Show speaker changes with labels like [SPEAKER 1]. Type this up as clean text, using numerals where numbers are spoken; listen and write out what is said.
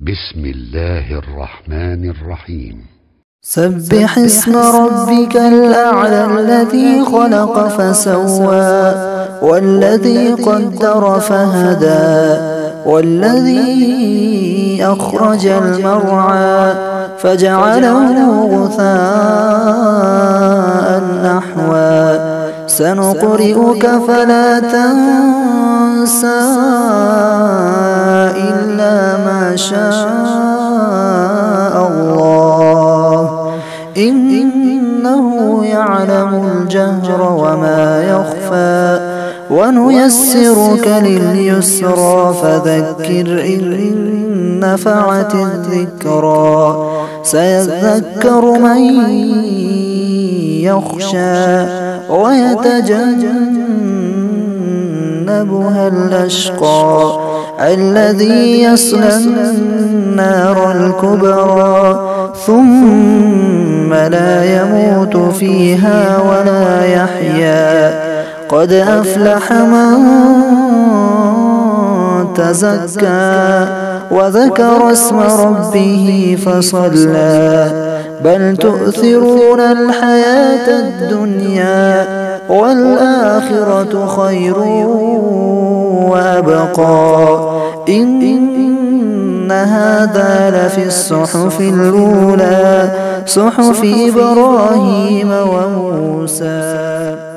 [SPEAKER 1] بسم الله الرحمن الرحيم.
[SPEAKER 2] سبح اسم ربك الأعلى الذي خلق فسوى والذي قدر فهدى والذي أخرج المرعى فجعله غثاء نحوا سنقرئك فلا تنسى إلا ما شاء الله إنه يعلم الجهر وما يخفى ونيسرك لليسرى فذكر إن نفعت الذكرى سيذكر من يخشى ويتجنبها الأشقى الذي يصلى النار الكبرى ثم لا يموت فيها ولا يحيا قد أفلح من تزكى وذكر اسم ربه فصلى بل تؤثرون الحياة الدنيا والآخرة خير وأبقى إن هذا لفي الصحف الأولى صحف إبراهيم وموسى.